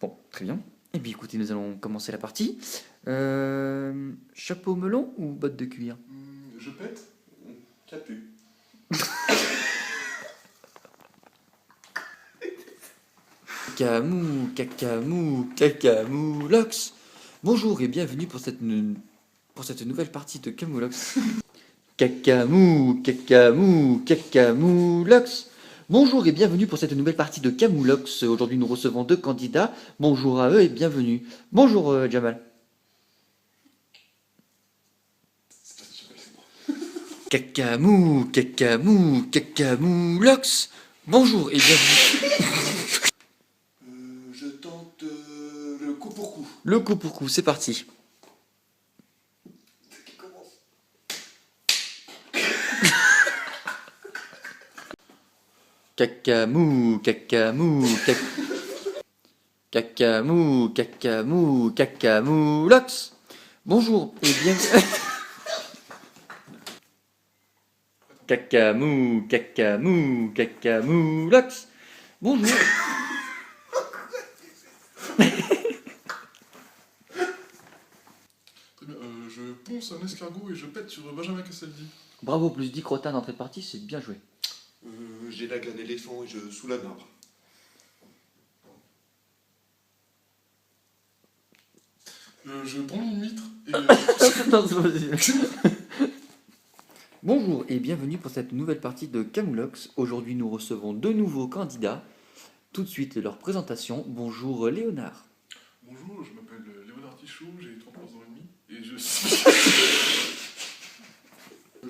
Bon, très bien. Eh bien, écoutez, nous allons commencer la partie. Chapeau melon ou bottes de cuir? Je pète. Capu. Cacamoulox. Bonjour et bienvenue pour cette nouvelle partie de Camoulox. Cacamoulox. Bonjour et bienvenue pour cette nouvelle partie de Camoulox. Aujourd'hui, nous recevons deux candidats. Bonjour à eux et bienvenue. Bonjour Jamal. Cacamoulox. Bonjour et bienvenue. Je tente le coup pour coup. Le coup pour coup, c'est parti. Qui commence? Cacamoulox. Bonjour et bienvenue. Cacamoulox. Bonjour. Très bien, je ponce un escargot et je pète sur Benjamin Castaldi. Bravo, plus 10 crottin d'entrée de partie, c'est bien joué. J'élague un éléphant et je soulève un arbre. Je prends une huître et... Bonjour et bienvenue pour cette nouvelle partie de Camoulox. Aujourd'hui, nous recevons deux nouveaux candidats. Tout de suite, leur présentation. Bonjour Léonard. Bonjour, je m'appelle Léonard Tichot, j'ai 33 ans et demi et je suis...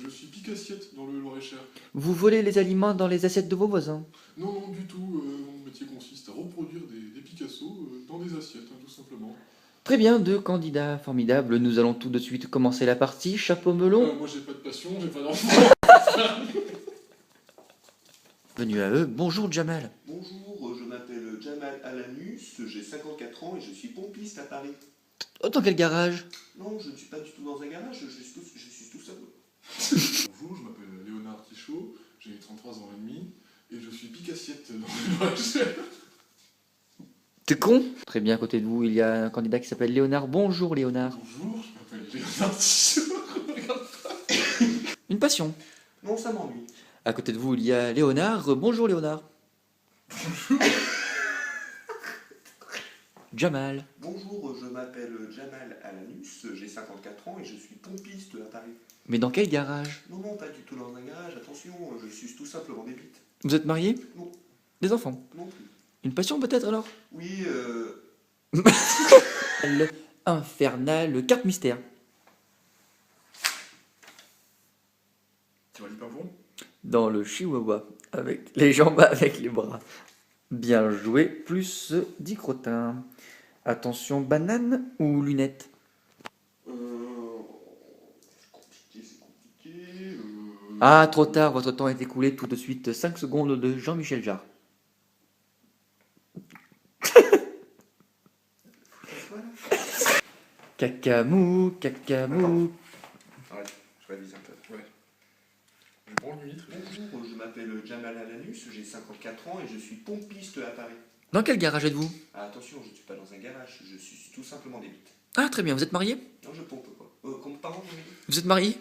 je suis pique-assiette dans le Loir-et-Cher. Vous volez les aliments dans les assiettes de vos voisins? Non, non, du tout. Mon métier consiste à reproduire des Picasso dans des assiettes, hein, tout simplement. Très bien, deux candidats formidables. Nous allons tout de suite commencer la partie. Chapeau melon. Moi, j'ai pas de passion, j'ai pas d'enfant. Bienvenue à eux. Bonjour Jamal. Bonjour, je m'appelle Jamal Alanus, j'ai 54 ans et je suis pompiste à Paris. Oh, dans quel garage? Non, je ne suis pas du tout dans un garage, je suis tout seul. Bonjour, je m'appelle Léonard Tichot, j'ai 33 ans et demi et je suis pique-assiette dans le Loir-et-Cher. T'es con? Très bien, à côté de vous, il y a un candidat qui s'appelle Léonard. Bonjour Léonard. Bonjour, je m'appelle Léonard Tichot. Regarde pas. Une passion. Non, ça m'ennuie. À côté de vous, il y a Léonard. Bonjour Léonard. Jamal. Bonjour, je m'appelle Jamal Alanus, j'ai 54 ans et je suis pompiste à Paris. Mais dans quel garage? Non, non, pas du tout dans un garage, attention, je suce tout simplement des bites. Vous êtes marié? Non, Des enfants? non plus. Une passion peut-être alors? Oui, Le infernal carte mystère. Tu vas l'hyper bon? Dans le chihuahua, avec les jambes avec les bras. Bien joué, plus 10 crottins. Attention, banane ou lunettes? c'est compliqué. Ah, trop tard, votre temps est écoulé. Tout de suite, 5 secondes de Jean-Michel Jarre. Cacamou. Arrête, je révise un peu. Ouais. Je prends une huître. Bonjour, je m'appelle Jamal Alanus, j'ai 54 ans et je suis pompiste à Paris. Dans quel garage êtes-vous? Ah, attention, je ne suis pas dans un garage, je suce tout simplement des bites. Ah, très bien, vous êtes marié? Non, je pompe quoi. Pardon, vous m'avez dit? Vous êtes marié?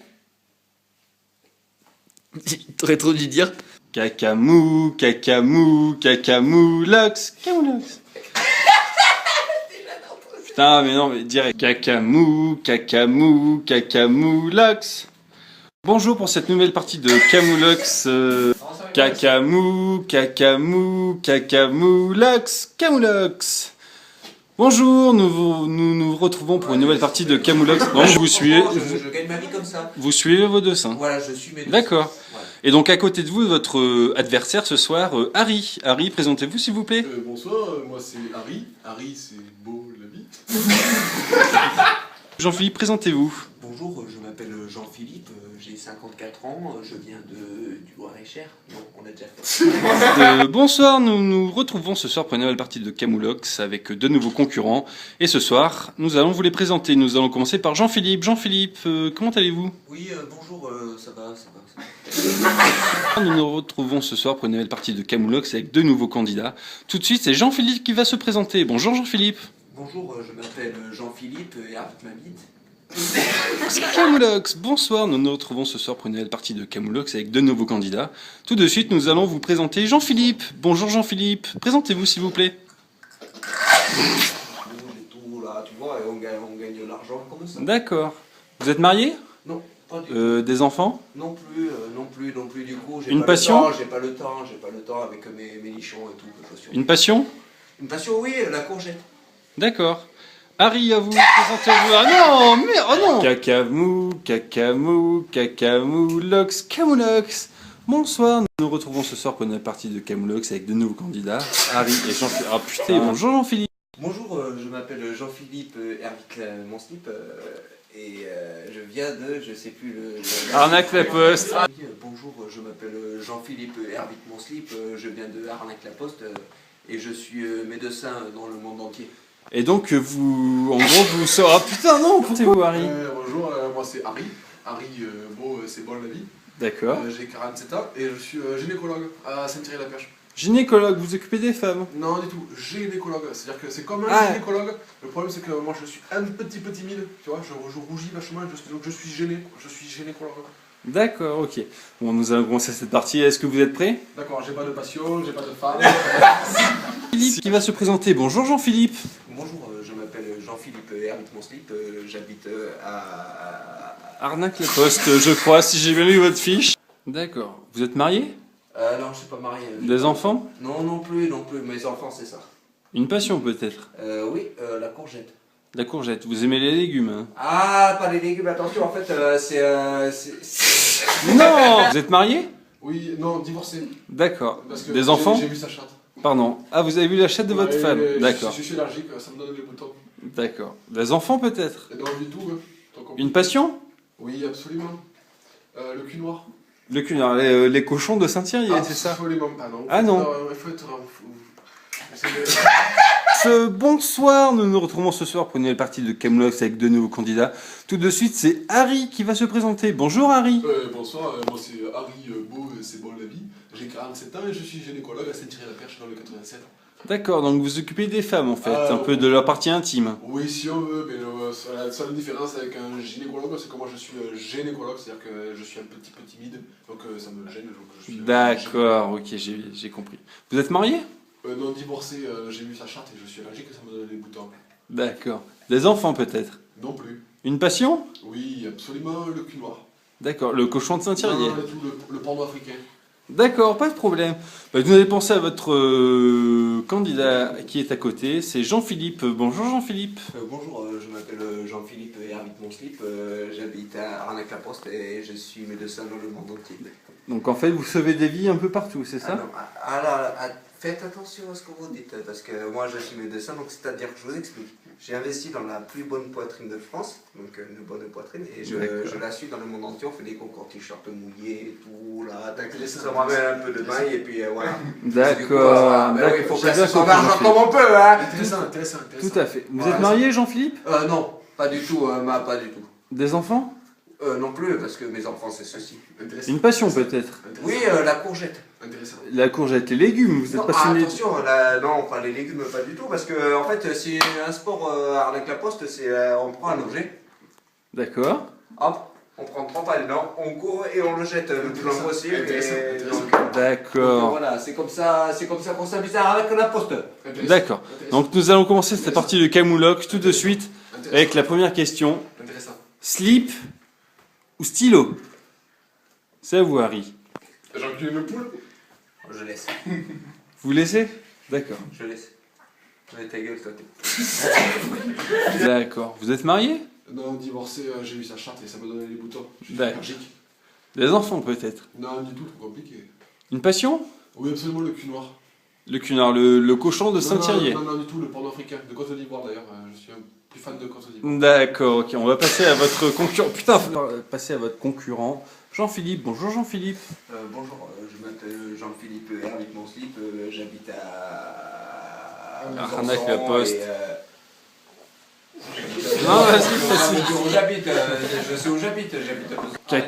T'aurais trop dû dire. Cacamoulox. Camoulox. Putain, mais non, mais direct. Cacamoulox. Bonjour pour cette nouvelle partie de Camoulox. Camoulox. Bonjour, nous retrouvons pour une nouvelle partie de Camoulox. Bon, vous suivez, Je gagne ma vie comme ça. vous suivez vos deux seins. Voilà, je suis mes deux. D'accord. Voilà. Et donc à côté de vous, votre adversaire ce soir, Harry. Harry, présentez-vous s'il vous plaît. Bonsoir, moi c'est Harry. Harry, c'est beau la bite. Jean-Philippe, présentez-vous. Bonjour, je m'appelle Jean-Philippe, j'ai 54 ans, je viens du Loir-et-Cher. Non, on a déjà fait. Bonsoir, nous nous retrouvons ce soir pour une nouvelle partie de Camoulox avec de nouveaux concurrents. Et ce soir, nous allons vous les présenter. Nous allons commencer par Jean-Philippe. Jean-Philippe, comment allez-vous? Oui, bonjour, ça va. Nous nous retrouvons ce soir pour une nouvelle partie de Camoulox avec de nouveaux candidats. Tout de suite, c'est Jean-Philippe qui va se présenter. Bonjour Jean-Philippe. Bonjour, je m'appelle Jean-Philippe et arrête ma bite. Camoulox, bonsoir, nous nous retrouvons ce soir pour une nouvelle partie de Camoulox avec de nouveaux candidats. Tout de suite, nous allons vous présenter Jean-Philippe. Bonjour Jean-Philippe, présentez-vous s'il vous plaît. Tout là, tu vois, et on gagne de l'argent comme ça. D'accord. Vous êtes marié? Non, pas du tout. Des enfants? Non plus, du coup, Une passion? J'ai pas le temps avec mes nichons et tout. Une passion? Une passion, oui, la courgette. D'accord. Harry, à vous, présentez-vous. Ah non, mais oh non. Camoulox, Camoulox. Bonsoir, nous nous retrouvons ce soir pour une partie de Camoulox avec de nouveaux candidats. Harry et Jean-Philippe. Ah putain, bonjour Jean-Philippe. Bonjour, je m'appelle Jean-Philippe Hervic mon slip et je viens de, je sais plus Arnaque la poste. Bonjour, je m'appelle Jean-Philippe Hervic mon slip, je viens de Arnaque la poste et je suis médecin dans le monde entier. Et donc vous, en gros, vous saurez. Ah putain non, présentez-vous Harry. Bonjour, moi c'est Harry. Harry, c'est bon la vie. D'accord. J'ai 47 ans et je suis gynécologue à Saint-Thierry-la-Perche. Gynécologue, vous occupez des femmes? Non, du tout, gynécologue. C'est-à-dire que c'est comme un gynécologue. Le problème, c'est que moi je suis un petit peu timide. Tu vois, je rougis vachement, donc je suis gêné. Je suis gynécologue. D'accord, ok. Bon, nous allons commencer cette partie. Est-ce que vous êtes prêts? D'accord, j'ai pas de passion, j'ai pas de femme. Philippe qui va se présenter. Bonjour Jean-Philippe. Bonjour, je m'appelle Jean-Philippe Hervic mon slip, j'habite à... Arnaque la poste, je crois, si j'ai bien lu votre fiche. D'accord. Vous êtes marié? Non, je suis pas marié. Des enfants? Non plus, mes enfants c'est ça. Une passion peut-être? Oui, la courgette. La courgette. Vous aimez les légumes, hein? Ah, pas les légumes, attention, en fait, c'est... Non. Vous êtes marié? Oui, non, divorcé. D'accord. Parce que Des enfants? J'ai vu sa chatte. Pardon. Ah, vous avez vu la chatte de votre femme? D'accord. Je suis allergique, ça me donne les boutons. D'accord. Des enfants peut-être? Non, du tout. Une passion? Oui, absolument. Le cul noir. Le cul, alors, les cochons de Saint-Thierry, c'est ça? Absolument pas, non. Ah non. Il faut être... Bonsoir, nous nous retrouvons ce soir pour une nouvelle partie de Camoulox avec de nouveaux candidats. Tout de suite, c'est Harry qui va se présenter. Bonjour Harry. Bonsoir, moi c'est Harry c'est bon la vie. J'ai 47 ans et je suis gynécologue à Saint-Thierry-la-Perche dans le 87. D'accord, donc vous occupez des femmes en fait, un peu de leur partie intime. Oui, si on veut, mais la seule différence avec un gynécologue, c'est que moi je suis gynécologue, c'est-à-dire que je suis un petit peu timide, donc ça me gêne. Donc je suis, d'accord, ok, j'ai compris. Vous êtes marié? Non, divorcé, j'ai vu sa charte et je suis allergique et ça me donne les boutons. D'accord. Des enfants peut-être? Non plus. Une passion? Oui, absolument, le cul noir. D'accord, le cochon de Saint-Thierry. Non, le porno africain. D'accord, pas de problème. Vous allez penser à votre candidat qui est à côté, c'est Jean-Philippe. Bonjour Jean-Philippe. Bonjour, je m'appelle Jean-Philippe Hervic mon slip, j'habite à Arnaque la Poste et je suis médecin dans le monde entier. Donc en fait, vous sauvez des vies un peu partout, c'est ça? Faites attention à ce que vous dites, parce que moi je suis médecin, donc c'est-à-dire que je vous explique. J'ai investi dans la plus bonne poitrine de France, donc une bonne poitrine, et je la suis dans le monde entier. On fait des concours t-shirts mouillés et tout, là, ça me ramène un peu de maille, et puis voilà. D'accord. Il faut placer son argent comme on peut, hein. Intéressant. Tout à fait. Vous êtes marié Jean-Philippe? Non, pas du tout, pas du tout. Des enfants? Non plus, parce que mes enfants c'est ceci. Une passion peut-être? Oui, la courgette. Intéressant. La courgette, les légumes, vous êtes passionné? Attention, non, pas les légumes, pas du tout, parce que en fait, c'est un sport avec la poste, c'est on prend un objet, D'accord. hop, on prend 3 pas dedans, on court et on le jette le plus loin possible. D'accord. Voilà, c'est comme ça qu'on s'amuse avec la poste. D'accord. Donc nous allons commencer cette partie de Camoulox tout de suite avec la première question. Intéressant. Slip ou stylo? C'est à vous Harry. J'encule une poule. Je laisse. Vous laissez? D'accord. Je laisse. Mais ta gueule, toi. D'accord. Vous êtes marié? Non, divorcé, j'ai eu sa charte et ça me donnait les boutons. Je suis D'accord. allergique. Des enfants peut-être? Non, du tout, trop compliqué. Une passion? Oui, absolument, le cul noir. Le cunard, le cochon de Saint-Thierry. Non, du tout, le porno africain, de Côte d'Ivoire d'ailleurs. Je suis un plus fan de Côte d'Ivoire. D'accord, ok, on va passer à votre concurrent. Putain, faut passer à votre concurrent. Jean-Philippe. Bonjour Jean-Philippe. Bonjour, je m'appelle Jean-Philippe Hervic Monslip, j'habite à Arnaque la Poste. Non, vas-y. Je sais où j'habite, j'habite à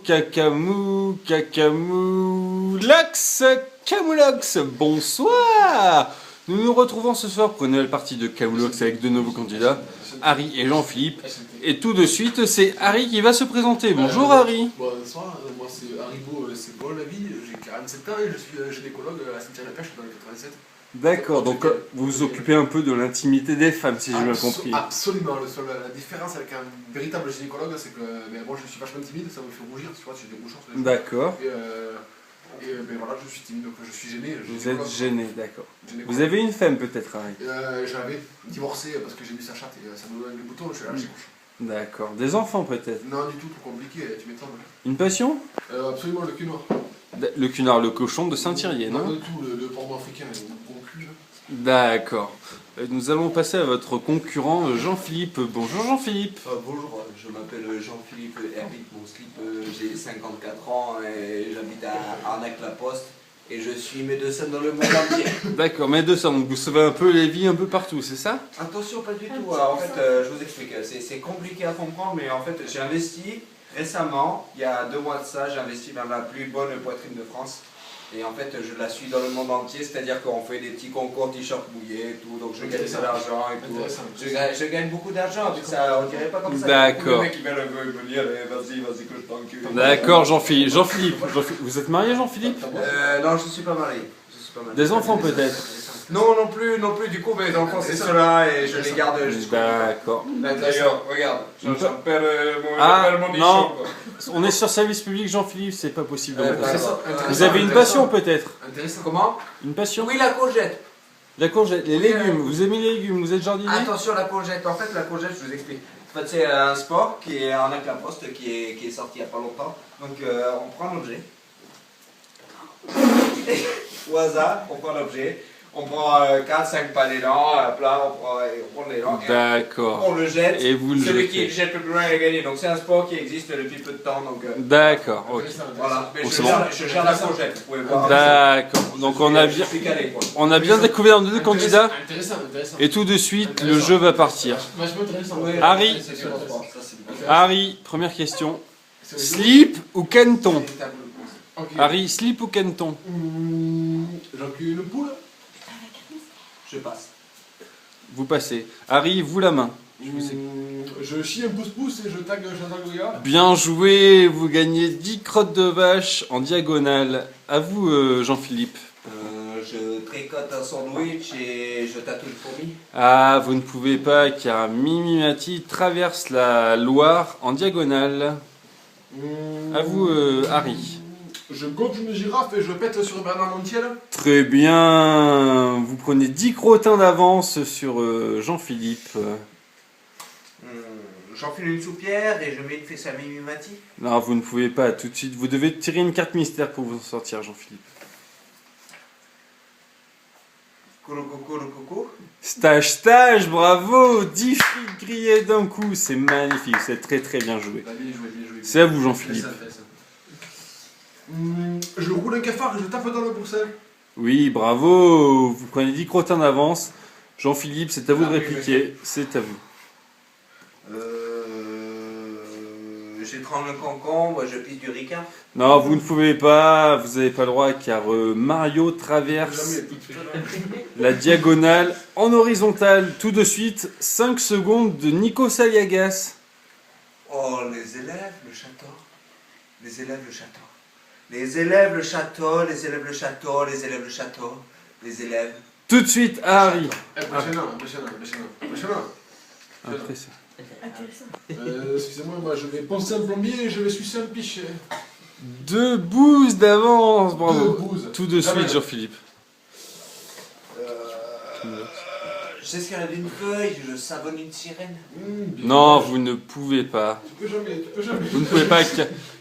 Cacamou, Camoulox, Camoulox, bonsoir. Nous nous retrouvons ce soir pour une nouvelle partie de Camoulox avec de nouveaux candidats, Harry et Jean-Philippe. Et tout de suite, c'est Harry qui va se présenter. Bonjour Harry. Bonsoir, moi c'est Haribo, c'est bon la vie, j'ai 47 ans et je suis gynécologue à Saint-Pierre-la-Pêche dans le 87. D'accord, donc vous vous occupez un peu de l'intimité des femmes, si j'ai bien compris. Absolument, la différence avec un véritable gynécologue, c'est que moi je suis vachement timide, ça me fait rougir, tu vois, j'ai des rougeurs sur les joues. D'accord. Et voilà, je suis timide, donc je suis gêné. Vous êtes gêné, d'accord. Vous avez une femme peut-être, Harry? J'avais divorcé parce que j'ai vu sa chatte et ça me donne les boutons, je suis là, j'ai couché. D'accord. Des enfants peut-être? Non, du tout, trop compliqué, tu m'étonnes. Une passion? Absolument, le cul noir. Le cunard, le cochon de Saint-Thierry, non? Non, du tout, le porno africain, le gros cul. D'accord. Nous allons passer à votre concurrent Jean-Philippe. Bonjour Jean-Philippe. Bonjour, je m'appelle Jean-Philippe Hervic Monslip, j'ai 54 ans et j'habite à Arnaque-la-Poste et je suis médecin dans le monde entier. D'accord, médecin, donc vous sauvez un peu les vies un peu partout, c'est ça? Attention, pas du tout. En fait, je vous explique, c'est compliqué à comprendre, mais en fait, j'ai investi récemment, il y a 2 mois de ça, j'ai investi dans la plus bonne poitrine de France. Et en fait, je la suis dans le monde entier, c'est-à-dire qu'on fait des petits concours t-shirt mouillés et tout, donc je gagne de l'argent et tout. Je gagne beaucoup d'argent, ça, on dirait pas comme ça. D'accord. Le mec qui me dire, vas-y que je t'encule. D'accord, Jean-Philippe. Jean-Philippe, vous êtes marié Jean-Philippe? Non, je suis pas marié. Des enfants peut-être? Non, non plus, du coup mes enfants c'est ceux-là et je les garde jusqu'au bout. D'accord. D'ailleurs, regarde, j'en perds mon non. nichon, quoi. On est sur service public Jean-Philippe, c'est pas possible. Vous Intéressant, avez une passion peut-être? Intéressant. Comment? Une passion? Oui, la courgette. La courgette, les légumes, vous aimez les légumes, vous êtes jardinier? Attention, la courgette. En fait, la courgette, je vous explique. En fait, c'est un sport qui est en Arnaque-la-Poste, qui est sorti il n'y a pas longtemps. Donc, on prend l'objet. Au hasard, on prend l'objet. On prend 4-5 pas d'élan, à plat, on prend l'élan. D'accord. On le jette. Et vous le Celui jetez. qui jette le plus loin, il a gagné. Donc, c'est un sport qui existe depuis peu de temps. Donc, D'accord, ok. voilà. Mais Bon, je c'est gère la courgette, vous pouvez voir. D'accord. Donc on a Je bien, suis calé, quoi. on a bien découvert nos deux candidats. Intéressant. Et tout de suite, le jeu va partir. Vachement intéressant. Harry. C'est sur le sport, ça, c'est bien. Harry, première question. Slip ou canton? Ok. Harry, slip ou canton? J'encule une poule. Je passe. Vous passez. Harry, vous la main. Je chie un pouce-pouce et je tag le gars. Bien joué, vous gagnez 10 crottes de vache en diagonale. À vous, Jean-Philippe. Je tricote un sandwich et je tatoue une fourmi. Ah, vous ne pouvez pas car Mimimati traverse la Loire en diagonale. À vous, Harry. Je gonfle une girafe et je pète sur Bernard Montiel. Très bien. Vous prenez 10 crottins d'avance sur Jean-Philippe. J'enfile une soupière et je mets une fesse à Mimimati. Non, vous ne pouvez pas tout de suite. Vous devez tirer une carte mystère pour vous en sortir, Jean-Philippe. Coucou. Stage, bravo. 10 filles grillées d'un coup. C'est magnifique. C'est très très bien joué. Bien joué. C'est à vous, Jean-Philippe. Je roule un cafard et je tape dans le Bruxelles. Oui, bravo. Vous prenez 10 crottins d'avance. Jean-Philippe, c'est à vous de répliquer. C'est à vous. J'étrangle le concombre, je pisse du ricard. Non, vous ne pouvez pas. Vous n'avez pas le droit car Mario traverse la diagonale en horizontale. Tout de suite, 5 secondes de Nico Saliagas. Oh, les élèves, le château. Les élèves, le château. Les élèves, le château. Les élèves, le château. Les élèves, le château. Les élèves. Tout de suite, Harry. Impressionnant. Impressionnant. Excusez-moi, moi je vais poncer un plombier et je vais sucer un pichet. 2 bouses d'avance, bravo. 2 bouses. Tout de Jamais. suite, Jean-Philippe. J'escalade une feuille, je savonne une sirène. Non, vous ne pouvez pas. Tu peux jamais. Vous ne pouvez pas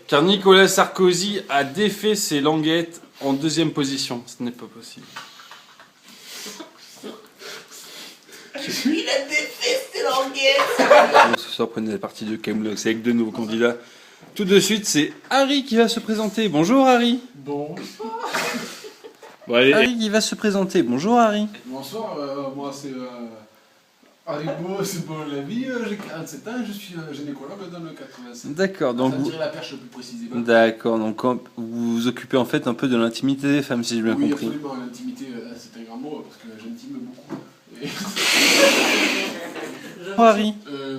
car Nicolas Sarkozy a défait ses languettes en 2e position. Ce n'est pas possible. Il a défait ses languettes. Ce soir, prenez la partie de Camoulox avec 2 nouveaux candidats. Tout de suite, c'est Harry qui va se présenter. Bonjour Harry. Bon. Bon, allez, Harry qui va se présenter. Bonjour Harry. Bonsoir, moi c'est Haribo, c'est bon la vie, j'ai 47 ans, je suis gynécologue dans le 87. D'accord, donc Ça tirer la perche plus précisément. D'accord, donc vous vous occupez en fait un peu de l'intimité des femmes, si j'ai bien Oui, compris. absolument, l'intimité c'est un grand mot parce que j'intime beaucoup. Et... Bonjour Harry.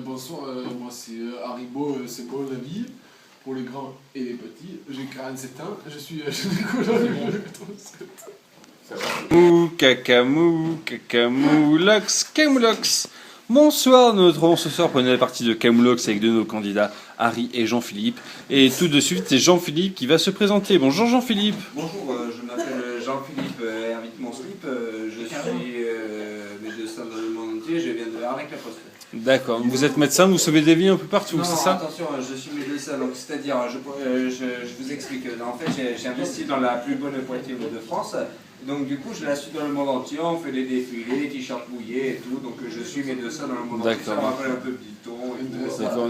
Bonsoir, moi c'est Haribo, c'est bon la vie, pour les grands et les petits. J'ai 47 ans, je suis gynécologue dans le 87. Camoulox, Camoulox. Bonsoir, nous nous retrouvons ce soir pour une nouvelle partie de Camoulox avec deux de nos candidats, Harry et Jean-Philippe. Et tout de suite, c'est Jean-Philippe qui va se présenter. Bonjour Jean-Philippe. Bonjour, je m'appelle Jean-Philippe Hervite Monslip, je suis médecin dans le monde entier, je viens de Arnaque-la-Poste. D'accord, vous êtes médecin, vous sauvez des vies un peu partout, Non, c'est ça? attention, je suis médecin, donc c'est-à-dire, je vous explique, en fait j'ai investi dans la plus bonne poitrine de France, donc du coup je la suis dans le monde entier, on fait des défilés, t-shirts mouillés et tout, donc je suis médecin dans le monde entier, ça me rappelle un peu Biton et tout. D'accord,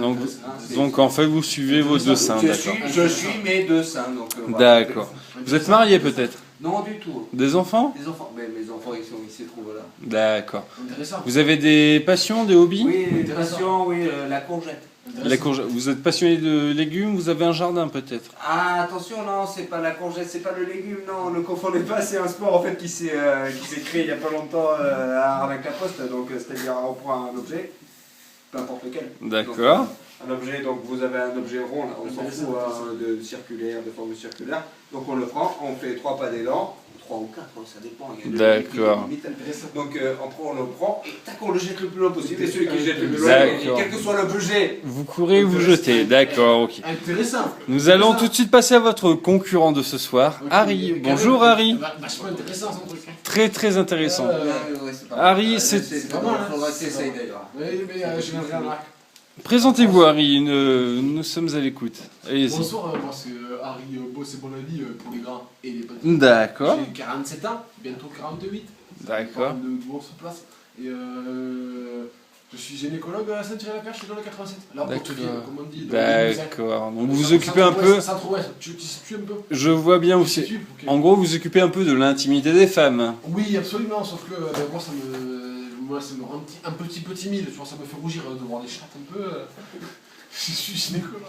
donc en fait vous suivez vos deux seins, d'accord. Je suis médecin, donc Voilà. D'accord. Vous êtes marié peut-être? Non du tout. Des enfants? Les enfants, mais mes enfants ils se trouvent là. D'accord. Intéressant. Vous avez des passions, des hobbies? Oui, les passions, oui, la courgette. La courgette. Vous êtes passionné de légumes, vous avez un jardin peut-être? Ah, attention, non, c'est pas la courgette, c'est pas le légume, non, ne confondez pas, c'est un sport en fait qui s'est créé il y a pas longtemps à Arnaque-la-Poste, donc c'est-à-dire on prend un objet, peu importe lequel. D'accord. Donc, un objet, donc vous avez un objet rond, là, on s'en fout, de circulaire, de forme circulaire, donc on le prend, on fait 3 pas d'élan, 3 ou 4, ça dépend, il y a D'accord. des limites. Donc on le prend et tac, on le jette le plus loin possible, et celui qui jette le plus loin, D'accord. quel que soit l'objet. Vous courez, vous jetez, d'accord, ok. Intéressant. Nous allons tout de suite passer à votre concurrent de ce soir, Harry. Bonjour Harry. Vachement intéressant son truc. Très très intéressant. Ouais, c'est pas Harry, mal. c'est... vraiment, il faudra que tu essayes d'ailleurs. Oui, mais je viendrai à Marc. Présentez-vous Harry, nous sommes à l'écoute. Allez-y. Bonsoir, moi c'est Harry Boss et Bon Avis pour les grands et les petits. D'accord, J'ai 47 ans, bientôt 48. d'accord. D'où on se place. Et je suis gynécologue à Saint-Thierry-la-Perche dans le 87. La porte-ville, comme on dit. D'accord, donc vous vous occupez un peu... Centre-ouest, tu te situes un peu? Je vois bien Tu aussi. te situes? Ok. En gros, vous occupez un peu de l'intimité des femmes. Oui, absolument, sauf que moi ça me rend un petit peu timide, tu vois, ça me fait rougir de voir des chattes un peu. Je suis gynécologue.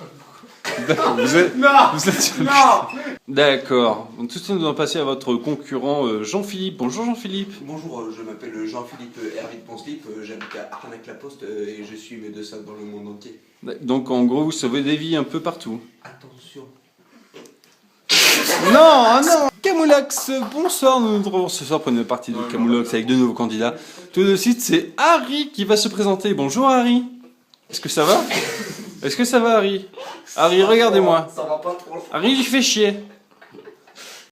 D'accord, vous êtes... Non Vous êtes... Non D'accord, donc tout de suite nous allons passer à votre concurrent Jean-Philippe. Bonjour Jean-Philippe. Bonjour, je m'appelle Jean-Philippe Hervite Ponslip, j'habite à Arnaque-la-Poste et je suis médecin dans le monde entier. Donc en gros, vous sauvez des vies un peu partout. Attention. Non, non Camoulox, bonsoir, nous nous retrouvons ce soir pour une partie de Camoulox avec deux nouveaux candidats. Tout de suite, c'est Harry qui va se présenter. Bonjour Harry. Est-ce que ça va? Est-ce que ça va Harry? Harry, regardez-moi. Ça va pas trop. Harry, je fais chier.